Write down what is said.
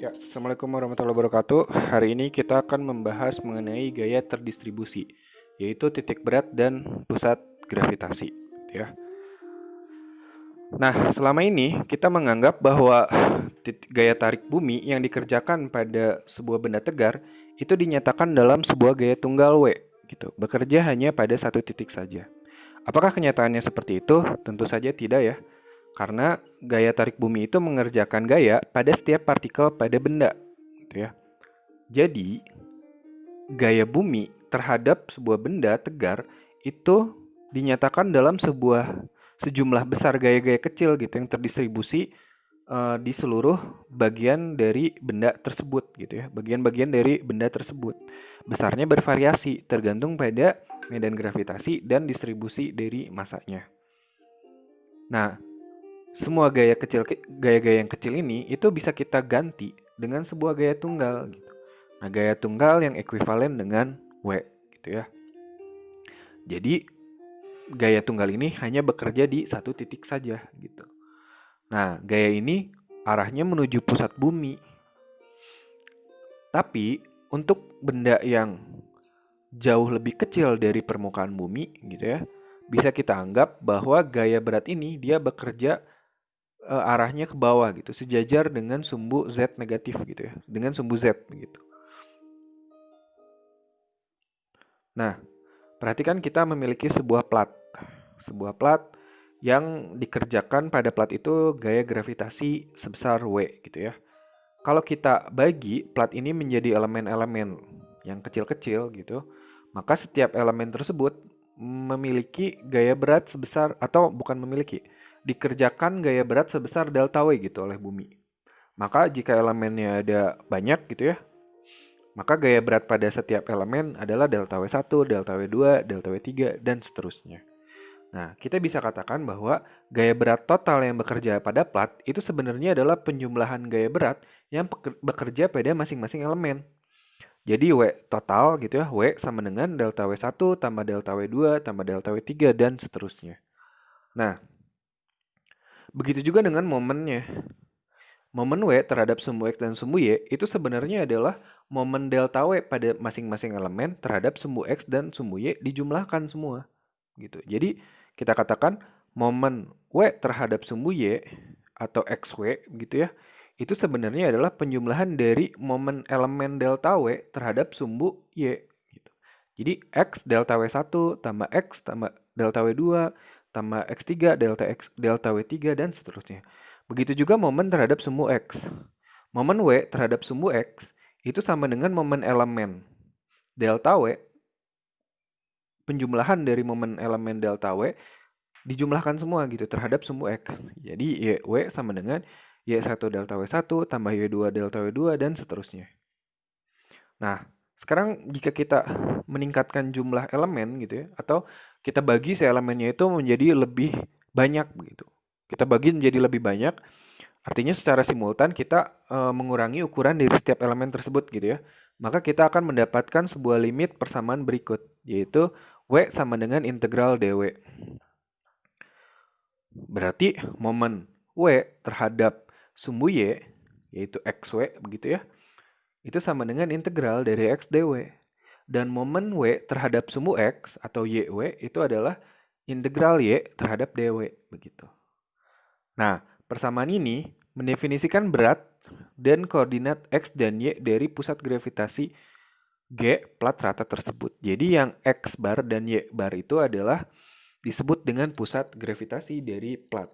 Ya, Assalamualaikum warahmatullahi wabarakatuh. Hari ini kita akan membahas mengenai gaya terdistribusi, yaitu titik berat dan pusat gravitasi. Ya. Nah, selama ini kita menganggap bahwa gaya tarik bumi yang dikerjakan pada sebuah benda tegar itu dinyatakan dalam sebuah gaya tunggal W, gitu. Bekerja hanya pada satu titik saja. Apakah kenyataannya seperti itu? Tentu saja tidak ya. Karena gaya tarik bumi itu mengerjakan gaya pada setiap partikel pada benda, gitu ya. Jadi, gaya bumi terhadap sebuah benda tegar itu dinyatakan dalam sejumlah besar gaya-gaya kecil gitu yang terdistribusi di seluruh bagian dari benda tersebut gitu ya. Bagian-bagian dari benda tersebut. Besarnya bervariasi tergantung pada medan gravitasi dan distribusi dari masanya. Nah, semua gaya-gaya yang kecil ini itu bisa kita ganti dengan sebuah gaya tunggal gitu. Nah, gaya tunggal yang ekuivalen dengan W gitu ya. Jadi gaya tunggal ini hanya bekerja di satu titik saja gitu. Nah, gaya ini arahnya menuju pusat bumi. Tapi untuk benda yang jauh lebih kecil dari permukaan bumi gitu ya, bisa kita anggap bahwa gaya berat ini dia bekerja arahnya ke bawah gitu, sejajar dengan sumbu Z negatif gitu ya, dengan sumbu Z gitu. Nah, perhatikan kita memiliki sebuah plat yang dikerjakan pada plat itu gaya gravitasi sebesar W gitu ya. Kalau kita bagi plat ini menjadi elemen-elemen yang kecil-kecil gitu, maka setiap elemen tersebut memiliki gaya berat sebesar, atau bukan memiliki, dikerjakan gaya berat sebesar delta W gitu oleh bumi. Maka jika elemennya ada banyak gitu ya, maka gaya berat pada setiap elemen adalah delta W1, delta W2, delta W3, dan seterusnya. Nah, kita bisa katakan bahwa gaya berat total yang bekerja pada plat itu sebenarnya adalah penjumlahan gaya berat yang bekerja pada masing-masing elemen. Jadi W total gitu ya, W sama dengan delta W1 tambah delta W2 tambah delta W3 dan seterusnya. Nah, begitu juga dengan momennya. Momen W terhadap sumbu X dan sumbu Y itu sebenarnya adalah momen delta W pada masing-masing elemen terhadap sumbu X dan sumbu Y dijumlahkan semua. Gitu. Jadi kita katakan momen W terhadap sumbu Y atau XW gitu ya, itu sebenarnya adalah penjumlahan dari momen elemen delta W terhadap sumbu Y. Gitu. Jadi X delta W1 tambah X tambah delta W2 tambah X3 delta W3 dan seterusnya. Begitu juga momen terhadap sumbu X. Momen W terhadap sumbu X itu sama dengan momen elemen delta W, penjumlahan dari momen elemen delta W dijumlahkan semua gitu terhadap sumbu X. Jadi Y sama dengan Y1 delta W1 tambah Y2 delta W2 dan seterusnya. Nah, sekarang jika kita meningkatkan jumlah elemen gitu ya, atau kita bagi si elemennya itu menjadi lebih banyak begitu. Kita bagi menjadi lebih banyak, artinya secara simultan kita mengurangi ukuran dari setiap elemen tersebut gitu ya. Maka kita akan mendapatkan sebuah limit persamaan berikut, yaitu W sama dengan integral dW. Berarti momen W terhadap sumbu Y, yaitu XW begitu ya, itu sama dengan integral dari X dW. Dan momen W terhadap sumbu X atau YW itu adalah integral Y terhadap dW begitu. Nah, persamaan ini mendefinisikan berat dan koordinat X dan Y dari pusat gravitasi G plat rata tersebut. Jadi yang X bar dan Y bar itu adalah disebut dengan pusat gravitasi dari plat.